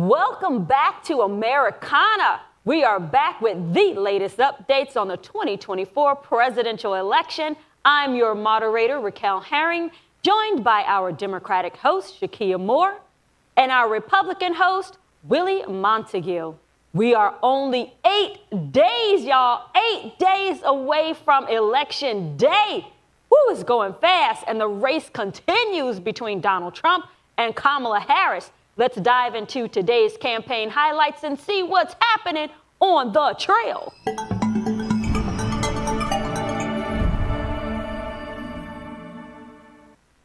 Welcome back to Americana. We are back with the latest updates on the 2024 presidential election. I'm your moderator, Raquel Herring, joined by our Democratic host, Shakia Moore, and our Republican host, Willie Montague. We are only 8 days, y'all, 8 days away from Election Day. Woo, it's going fast, and the race continues between Donald Trump and Kamala Harris. Let's dive into today's campaign highlights and see what's happening on the trail.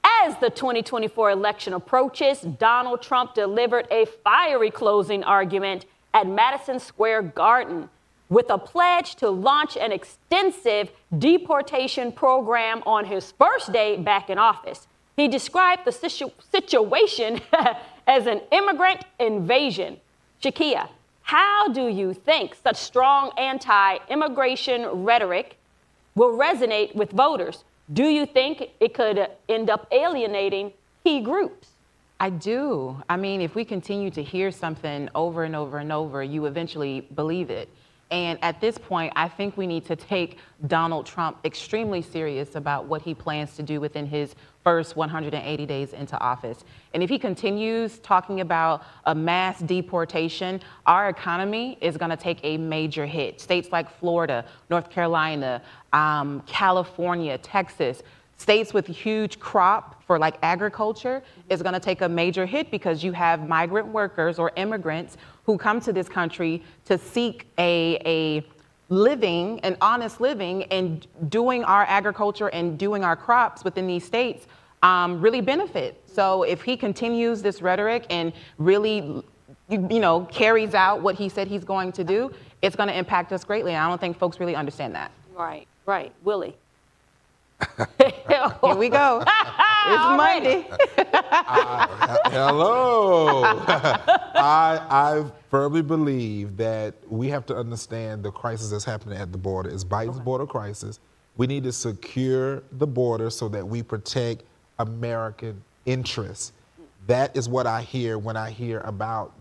As the 2024 election approaches, Donald Trump delivered a fiery closing argument at Madison Square Garden with a pledge to launch an extensive deportation program on his first day back in office. He described the situation as an immigrant invasion. Shakia, how do you think such strong anti-immigration rhetoric will resonate with voters? Do you think it could end up alienating key groups? I do. I mean, if we continue to hear something over and over and over, you eventually believe it. And at this point, I think we need to take Donald Trump extremely serious about what he plans to do within his first 180 days into office. And if he continues talking about a mass deportation, our economy is going to take a major hit. States like Florida, North Carolina, California, Texas, states with huge crop for like agriculture is going to take a major hit because you have migrant workers or immigrants who come to this country to seek a living, an honest living, and doing our agriculture and doing our crops within these states really benefit. So if he continues this rhetoric and really, carries out what he said he's going to do, it's going to impact us greatly. And I don't think folks really understand that. Right. Willie. Here we go. It's Monday. Hello. I firmly believe that we have to understand the crisis that's happening at the border. It's Biden's border crisis. We need to secure the border so that we protect American interests. That is what I hear when I hear about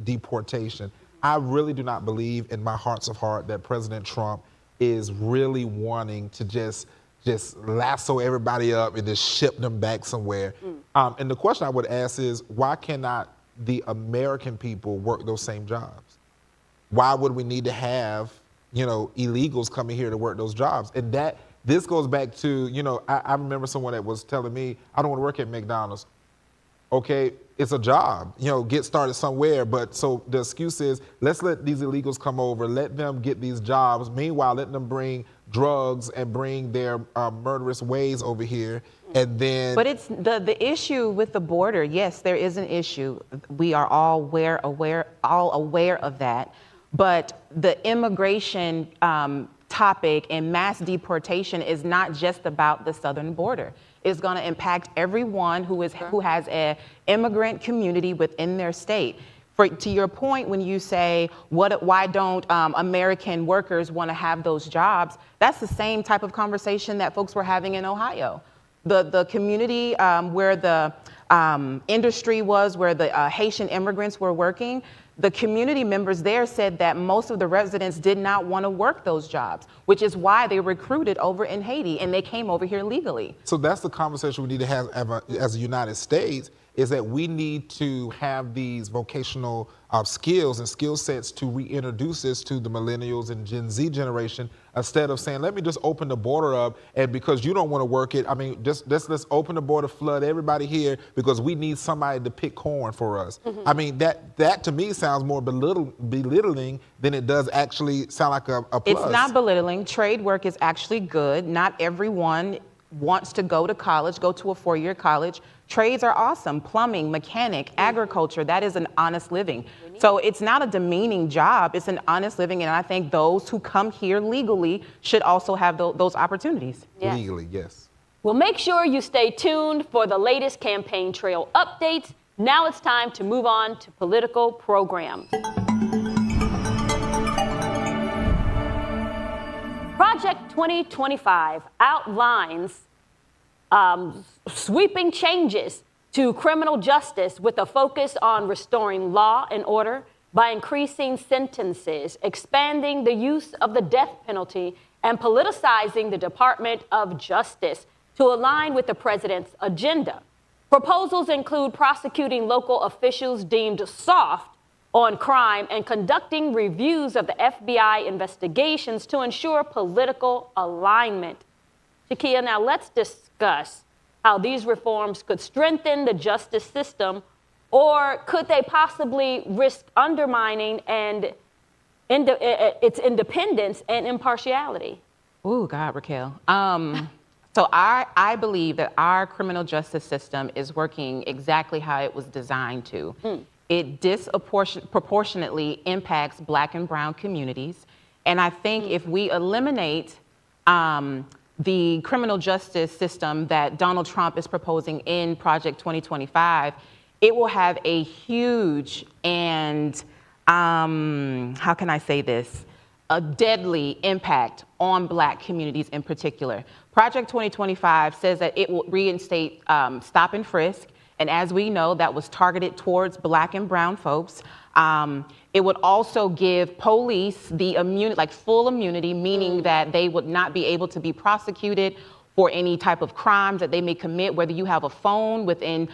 deportation. I really do not believe in my hearts of heart that President Trump is really wanting to just lasso everybody up and just ship them back somewhere. And the question I would ask is, why cannot the American people work those same jobs? Why would we need to have, illegals coming here to work those jobs? And this goes back to, I remember someone that was telling me, I don't want to work at McDonald's. Okay, it's a job, get started somewhere. But so the excuse is, let's let these illegals come over, let them get these jobs. Meanwhile, let them bring drugs and bring their murderous ways over here. And then. But it's the issue with the border. Yes, there is an issue. We are all aware of that. But the immigration topic and mass deportation is not just about the southern border. It's going to impact everyone who has an immigrant community within their state. To your point, when you say, why don't American workers want to have those jobs? That's the same type of conversation that folks were having in Ohio. The community where the industry was, where the Haitian immigrants were working, the community members there said that most of the residents did not want to work those jobs, which is why they recruited over in Haiti and they came over here legally. So that's the conversation we need to have as a United States, is that we need to have these vocational skills and skill sets to reintroduce this to the millennials and Gen Z generation, instead of saying, let me just open the border up, and because you don't want to work it, let's open the border, flood everybody here because we need somebody to pick corn for us. I mean, that to me sounds more belittling than it does actually sound like a plus. It's not belittling. Trade work is actually good. Not everyone wants to go to college, go to a 4-year college. Trades are awesome. Plumbing, mechanic, agriculture, that is an honest living. So it's not a demeaning job, it's an honest living, and I think those who come here legally should also have those opportunities. Yes. Legally, yes. Well, make sure you stay tuned for the latest campaign trail updates. Now it's time to move on to political programs. Project 2025 outlines sweeping changes to criminal justice with a focus on restoring law and order by increasing sentences, expanding the use of the death penalty, and politicizing the Department of Justice to align with the president's agenda. Proposals include prosecuting local officials deemed soft on crime and conducting reviews of the FBI investigations to ensure political alignment. Shakia, now let's discuss how these reforms could strengthen the justice system, or could they possibly risk undermining and its independence and impartiality? Oh, God, Raquel. So I believe that our criminal justice system is working exactly how it was designed to. It disproportionately impacts Black and brown communities. And I think if we eliminate the criminal justice system that Donald Trump is proposing in Project 2025, it will have a huge and, how can I say this, a deadly impact on Black communities in particular. Project 2025 says that it will reinstate stop and frisk. And as we know, that was targeted towards Black and brown folks. It would also give police the immunity, like full immunity, meaning that they would not be able to be prosecuted for any type of crimes that they may commit, whether you have a phone within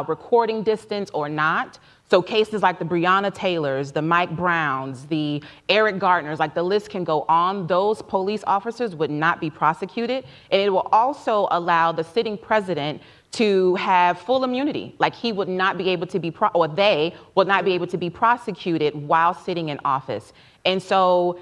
recording distance or not. So cases like the Breonna Taylors, the Mike Browns, the Eric Garners, like the list can go on, those police officers would not be prosecuted. And it will also allow the sitting president to have full immunity. Like he would not be able to be, or they would not be able to be prosecuted while sitting in office. And so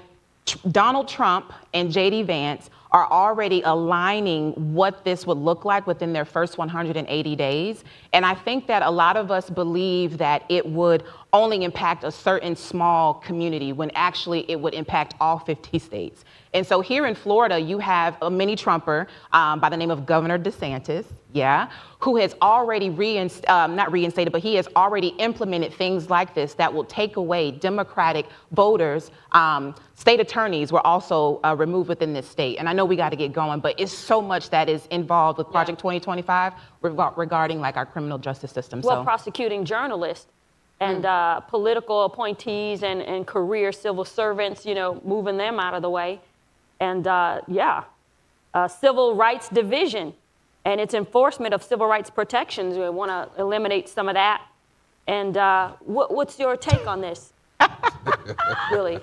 Donald Trump and J.D. Vance are already aligning what this would look like within their first 180 days. And I think that a lot of us believe that it would only impact a certain small community when actually it would impact all 50 states. And so here in Florida, you have a mini Trumper by the name of Governor DeSantis, who has already not reinstated, but he has already implemented things like this that will take away Democratic voters. State attorneys were also removed within this state. And I know we got to get going, but it's so much that is involved with Project 2025 regarding like our criminal justice system. Well, prosecuting journalists and political appointees and career civil servants, you know, moving them out of the way. And civil rights division and its enforcement of civil rights protections. We want to eliminate some of that. And what's your take on this, Willie?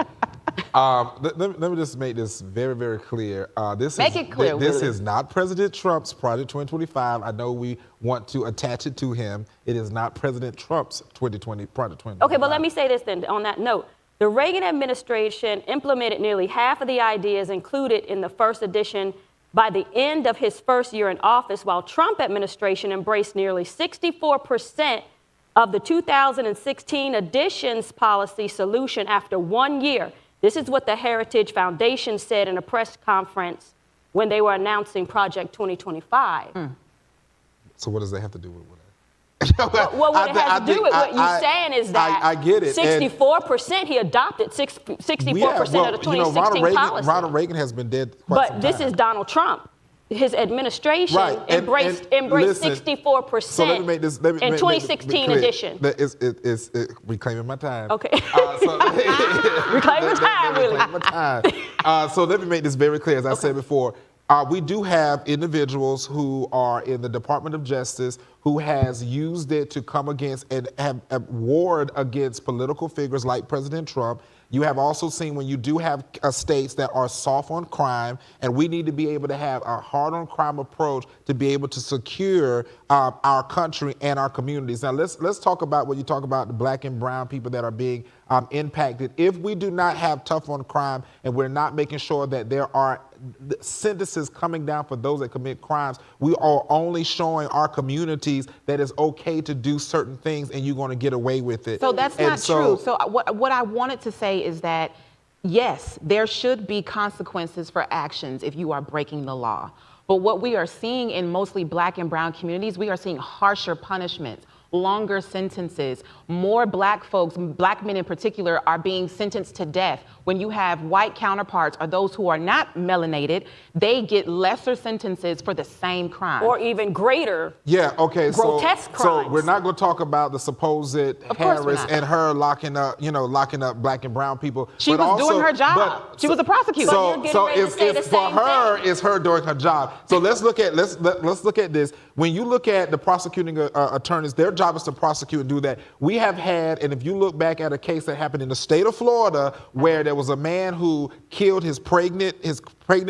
Let me just make this very, very clear. This is not President Trump's Project 2025. I know we want to attach it to him. It is not President Trump's Project 2025. Okay, but let me say this then on that note. The Reagan administration implemented nearly half of the ideas included in the first edition by the end of his first year in office, while Trump administration embraced nearly 64% of the 2016 edition's policy solution after 1 year. This is what the Heritage Foundation said in a press conference when they were announcing Project 2025. So what does that have to do with it? Well, what it has to do with what you're saying is that I get it. 64%, he adopted 64% of the 2016 policy. Ronald Reagan has been dead quite But some this time. is Donald Trump. His administration embraced listen, 64% so let me make this, in 2016 edition. It's reclaiming my time. Okay. Reclaiming time, really. Reclaiming my time. So let me make this very clear. As I said before, we do have individuals who are in the Department of Justice who has used it to come against and have warred against political figures like President Trump. You have also seen when you do have states that are soft on crime, and we need to be able to have a hard on crime approach to be able to secure our country and our communities. Now let's talk about what you talk about, the Black and brown people that are being impacted. If we do not have tough on crime and we're not making sure that there are sentences coming down for those that commit crimes, we are only showing our communities that it's okay to do certain things and you're going to get away with it. So that's not true. So what I wanted to say is that, yes, there should be consequences for actions if you are breaking the law. But what we are seeing in mostly Black and brown communities, we are seeing harsher punishments, longer sentences, more black folks, black men in particular, are being sentenced to death. When you have white counterparts or those who are not melanated, they get lesser sentences for the same crime. Or even greater. Yeah, okay. Grotesque crimes. So we're not going to talk about the supposed Harris and her locking up black and brown people. She was doing her job. She was a prosecutor. So it's for her, it's her doing her job. So let's look at this. When you look at the prosecuting attorneys, their job is to prosecute and do that. We have had, and if you look back at a case that happened in the state of Florida, where there was a man who killed his pregnant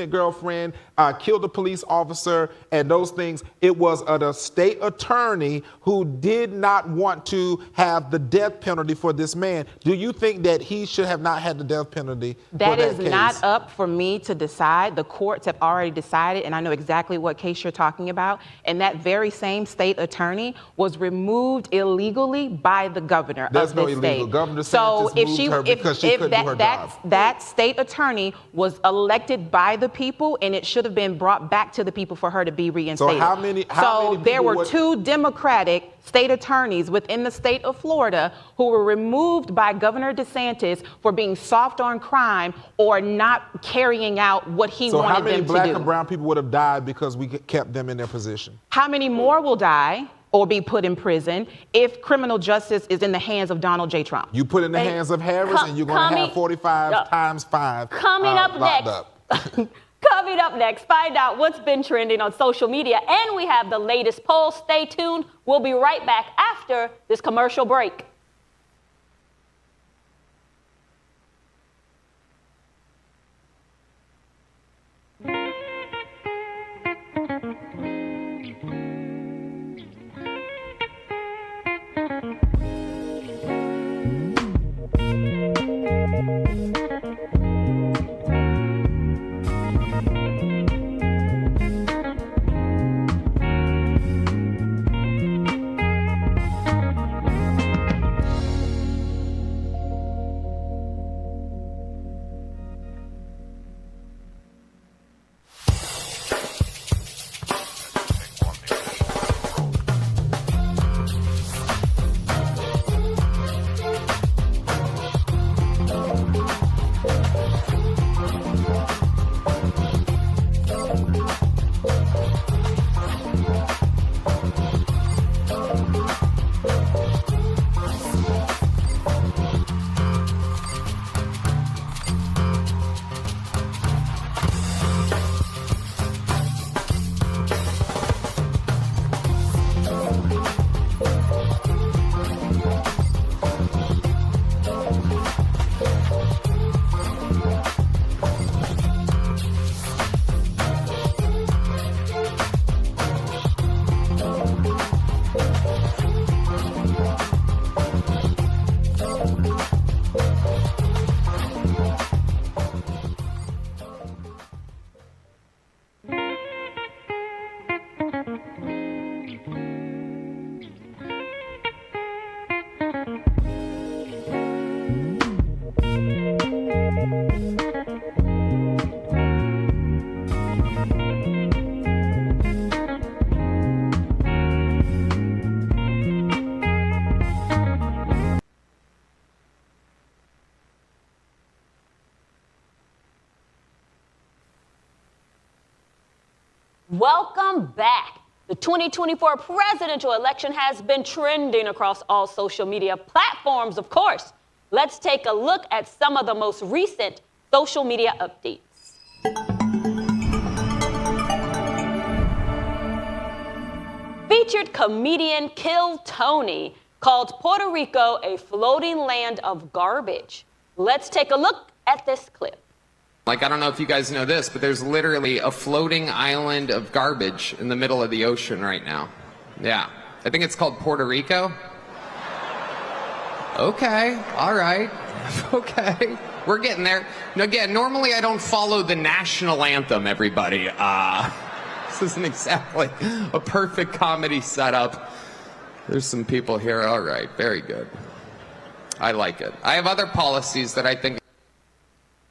girlfriend, killed a police officer, and those things. It was a state attorney who did not want to have the death penalty for this man. Do you think that he should have not had the death penalty for that case? That is not up for me to decide. The courts have already decided, and I know exactly what case you're talking about. And that very same state attorney was removed illegally by the governor of this state. There's no illegal. Governor DeSantis moved her because she couldn't do her job. That state attorney was elected by the people, and it should have been brought back to the people for her to be reinstated. So how many there were two Democratic state attorneys within the state of Florida who were removed by Governor DeSantis for being soft on crime or not carrying out what he wanted them to do. So how many black and brown people would have died because we kept them in their position? How many more will die or be put in prison if criminal justice is in the hands of Donald J. Trump? You put in the hands of Harris, and you're going to have 45 times 5 Coming up next. Coming up next, find out what's been trending on social media, and we have the latest poll. Stay tuned. We'll be right back after this commercial break. Welcome back. The 2024 presidential election has been trending across all social media platforms, of course. Let's take a look at some of the most recent social media updates. Featured comedian Kill Tony called Puerto Rico a floating land of garbage. Let's take a look at this clip. Like, I don't know if you guys know this, but there's literally a floating island of garbage in the middle of the ocean right now. Yeah. I think it's called Puerto Rico. Okay. All right. Okay. We're getting there. Now, again, normally I don't follow the national anthem, everybody. This isn't exactly a perfect comedy setup. There's some people here. All right. Very good. I like it. I have other policies that I think.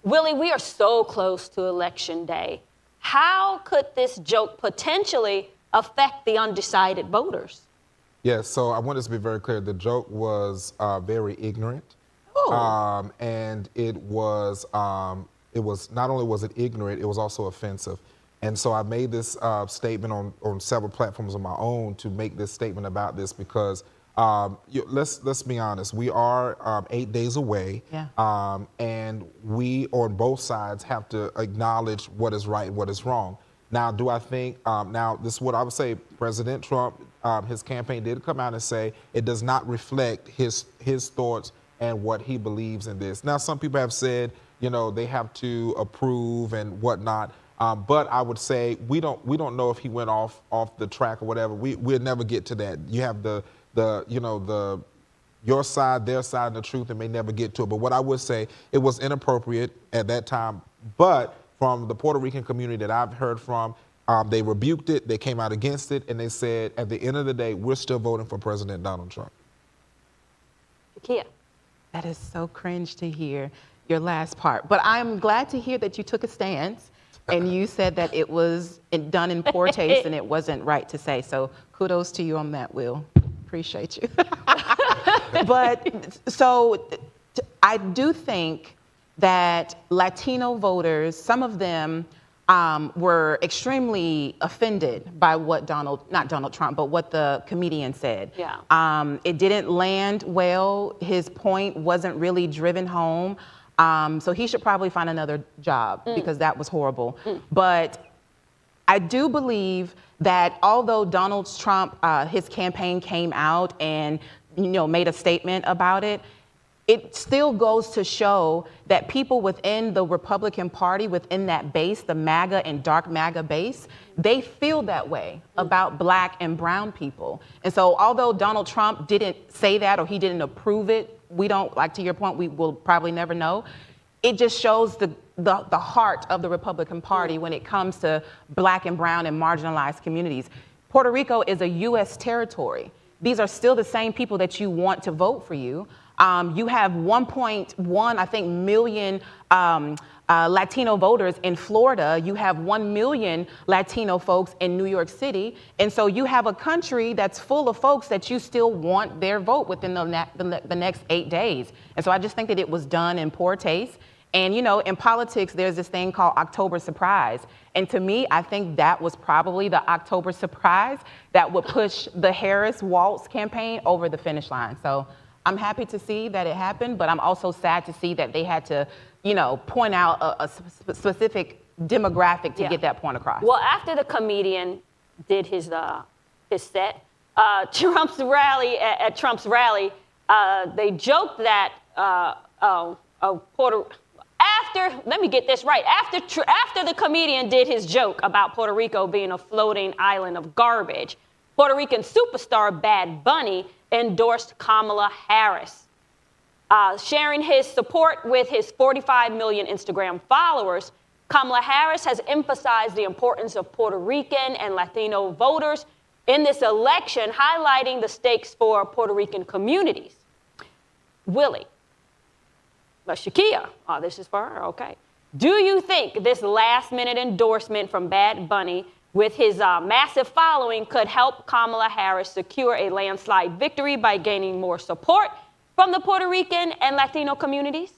Willie, we are so close to Election Day. How could this joke potentially affect the undecided voters? Yes, so I want this to be very clear. The joke was very ignorant. Oh. And it was not only was it ignorant, it was also offensive. And so I made this statement on several platforms of my own to make this statement about this because let's be honest, we are 8 days away, and we on both sides have to acknowledge what is right and what is wrong. Now, do I think, now this is what I would say, President Trump, his campaign did come out and say it does not reflect his thoughts and what he believes in this. Now, some people have said, you know, they have to approve and whatnot, but I would say we don't know if he went off the track or whatever. We'll never get to that. You have your side, their side, and the truth, and may never get to it. But what I would say, it was inappropriate at that time, but from the Puerto Rican community that I've heard from, they rebuked it, they came out against it, and they said, at the end of the day, we're still voting for President Donald Trump. Kia. That is so cringe to hear your last part. But I'm glad to hear that you took a stance and you said that it was done in poor taste and it wasn't right to say. So kudos to you on that, Will. Appreciate you. But so I do think that Latino voters, some of them were extremely offended by what not Donald Trump, but what the comedian said. Yeah. It didn't land well. His point wasn't really driven home. So he should probably find another job because that was horrible. But I do believe that although Donald Trump, his campaign came out and made a statement about it, it still goes to show that people within the Republican Party, within that base, the MAGA and dark MAGA base, they feel that way about Black and brown people. And so although Donald Trump didn't say that or he didn't approve it, we don't, like to your point, we will probably never know. It just shows the heart of the Republican Party when it comes to Black and brown and marginalized communities. Puerto Rico is a U.S. territory. These are still the same people that you want to vote for you. You have 1.1, I think, million Latino voters in Florida. You have 1 million Latino folks in New York City. And so you have a country that's full of folks that you still want their vote within the next 8 days. And so I just think that it was done in poor taste. And, in politics, there's this thing called October surprise. And to me, I think that was probably the October surprise that would push the Harris-Walz campaign over the finish line. So I'm happy to see that it happened, but I'm also sad to see that they had to, point out a specific demographic to get that point across. Well, after the comedian did his set, Trump's rally, they joked that let me get this right. After the comedian did his joke about Puerto Rico being a floating island of garbage, Puerto Rican superstar Bad Bunny endorsed Kamala Harris. Sharing his support with his 45 million Instagram followers, Kamala Harris has emphasized the importance of Puerto Rican and Latino voters in this election, highlighting the stakes for Puerto Rican communities. Willie, Shakia, this is for her, okay. Do you think this last-minute endorsement from Bad Bunny with his massive following could help Kamala Harris secure a landslide victory by gaining more support from the Puerto Rican and Latino communities?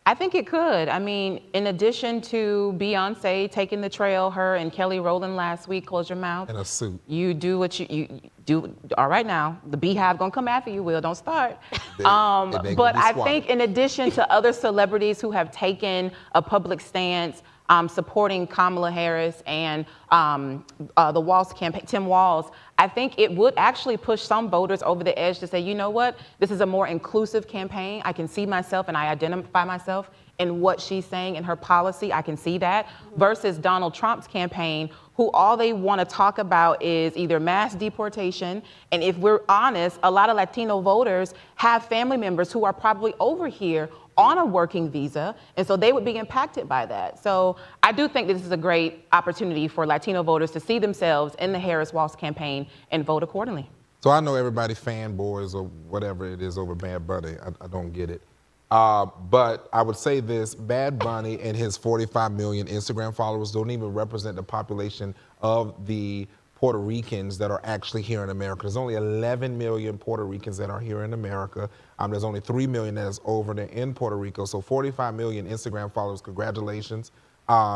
I think it could. I mean, in addition to Beyonce taking the trail, her and Kelly Rowland last week, close your mouth. In a suit. You do what you do. All right now, the Beehive gonna come after you, Will, don't start. But I think in addition to other celebrities who have taken a public stance supporting Kamala Harris and the Walz campaign, Tim Walz, I think it would actually push some voters over the edge to say, you know what, this is a more inclusive campaign. I can see myself and I identify myself in what she's saying in her policy. I can see that versus Donald Trump's campaign, who all they want to talk about is either mass deportation. And if we're honest, a lot of Latino voters have family members who are probably over here on a working visa, and so they would be impacted by that. So I do think this is a great opportunity for Latino voters to see themselves in the Harris-Walz campaign and vote accordingly. So I know everybody fanboys or whatever it is over Bad Bunny. I don't get it. But I would say this, Bad Bunny and his 45 million Instagram followers don't even represent the population of the Puerto Ricans that are actually here in America. There's only 11 million Puerto Ricans that are here in America. There's only 3 million that is over there in Puerto Rico. So 45 million Instagram followers, congratulations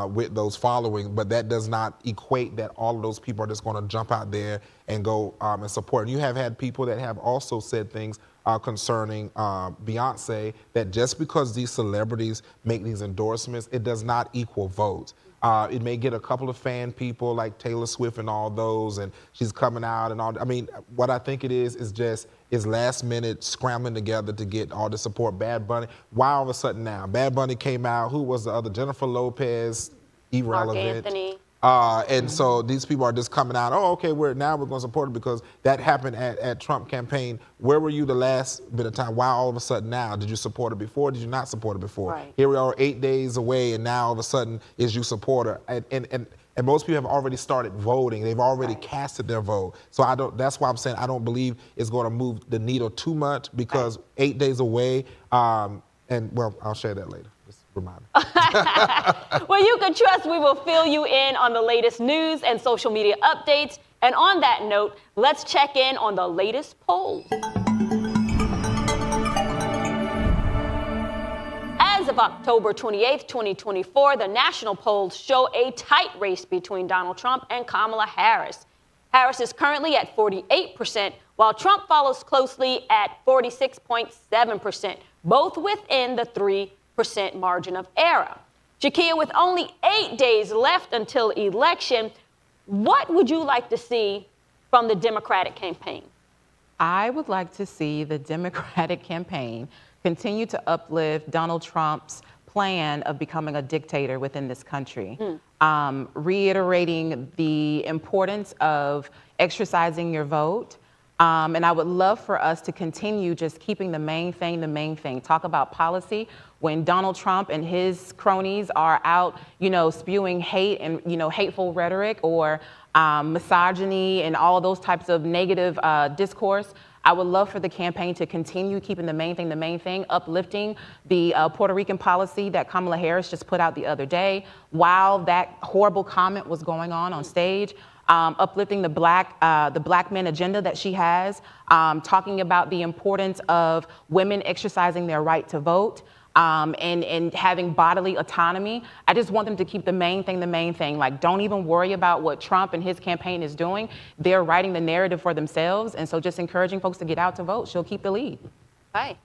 with those following, but that does not equate that all of those people are just gonna jump out there and go and support. And you have had people that have also said things concerning Beyonce, that just because these celebrities make these endorsements, it does not equal votes. It may get a couple of fan people like Taylor Swift and all those, and she's coming out and all. I mean, what I think it is last minute scrambling together to get all the support. Bad Bunny, why all of a sudden now? Bad Bunny came out, who was the other? Jennifer Lopez, irrelevant. Mark Anthony. And so these people are just coming out, oh, okay, we're going to support it because that happened at Trump campaign. Where were you the last bit of time? Why all of a sudden now? Did you support it before? Did you not support it before? Right. Here we are 8 days away, and now all of a sudden is you support her. And most people have already started voting. They've already casted their vote. So that's why I'm saying I don't believe it's going to move the needle too much, because 8 days away, and well, I'll share that later. Reminder. Well, you can trust we will fill you in on the latest news and social media updates. And on that note, let's check in on the latest polls. As of October 28th, 2024, the national polls show a tight race between Donald Trump and Kamala Harris. Harris is currently at 48%, while Trump follows closely at 46.7%, both within the 3% margin of error. Shakia, with only 8 days left until election, what would you like to see from the Democratic campaign? I would like to see the Democratic campaign continue to uplift Donald Trump's plan of becoming a dictator within this country, reiterating the importance of exercising your vote. And I would love for us to continue just keeping the main thing. Talk about policy. When Donald Trump and his cronies are out, spewing hate and, hateful rhetoric or misogyny and all those types of negative discourse, I would love for the campaign to continue keeping the main thing, uplifting the Puerto Rican policy that Kamala Harris just put out the other day while that horrible comment was going on stage. Uplifting the black men agenda that she has, talking about the importance of women exercising their right to vote, and having bodily autonomy. I just want them to keep the main thing. Like, don't even worry about what Trump and his campaign is doing. They're writing the narrative for themselves, and so just encouraging folks to get out to vote. She'll keep the lead. Hi,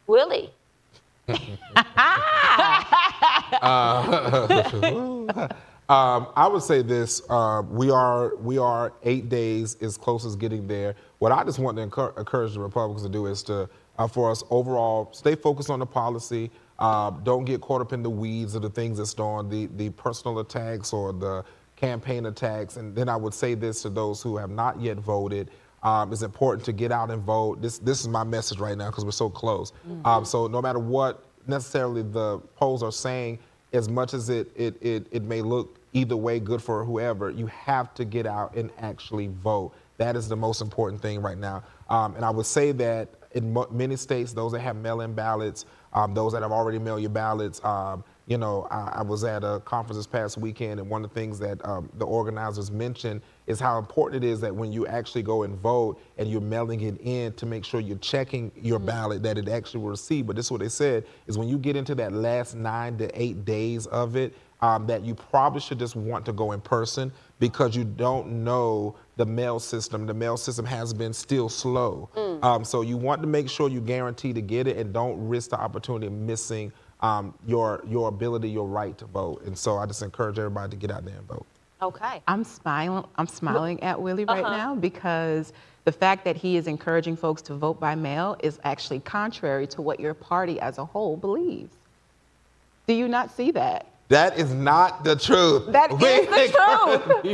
Willie. I would say this: we are 8 days as close as getting there. What I just want to encourage the Republicans to do is to, for us overall, stay focused on the policy. Don't get caught up in the weeds of the things that's on the personal attacks or the campaign attacks. And then I would say this to those who have not yet voted: it's important to get out and vote. This is my message right now because we're so close. So no matter what necessarily the polls are saying, as much as it may look either way good for whoever, you have to get out and actually vote. That is the most important thing right now. And I would say that in many states, those that have mail-in ballots, those that have already mailed your ballots, I was at a conference this past weekend, and one of the things that the organizers mentioned is how important it is that when you actually go and vote and you're mailing it in, to make sure you're checking your ballot, that it actually will receive. But this is what they said, is when you get into that last 9 to 8 days of it, that you probably should just want to go in person, because you don't know the mail system. The mail system has been still slow. So you want to make sure you guarantee to get it and don't risk the opportunity of missing your ability, your right to vote. And so I just encourage everybody to get out there and vote. Okay. I'm smiling at Willie right now, because the fact that he is encouraging folks to vote by mail is actually contrary to what your party as a whole believes. Do you not see that? That is not the truth. That is the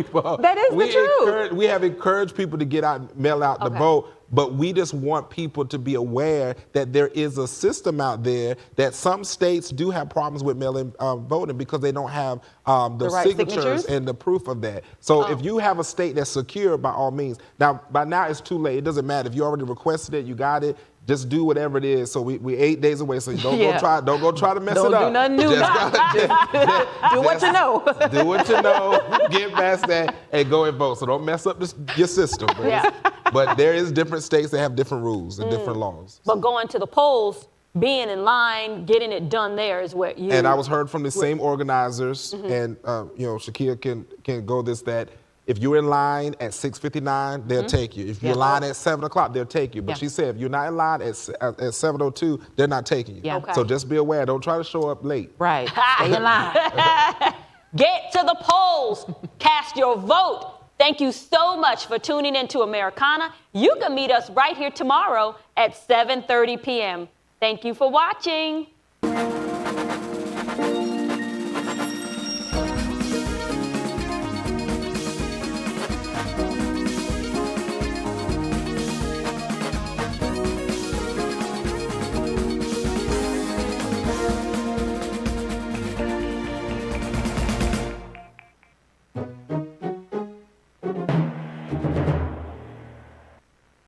truth. That is the truth. We have encouraged people to get out, mail out the vote, but we just want people to be aware that there is a system out there that some states do have problems with mail-in voting because they don't have the right signatures and the proof of that. So if you have a state that's secure, by all means. Now, by now it's too late. It doesn't matter. If you already requested it, you got it, just do whatever it is. So we 8 days away. So don't Yeah. go try to mess it up. Don't do nothing new. Do what you know. Do what you know. Get past that and go and vote. So don't mess up your system. But there is different states that have different rules and different laws. But going to the polls, being in line, getting it done there is what you. And I was heard from the same organizers, and Shakia can go this, that if you're in line at 6:59, they'll take you. If you're in line at 7 o'clock, they'll take you. But she said if you're not in line at 7:02, they're not taking you. Yeah. Okay. So just be aware. Don't try to show up late. Right. Stay in line. Get to the polls. Cast your vote. Thank you so much for tuning in to Americana. You can meet us right here tomorrow at 7:30 p.m. Thank you for watching.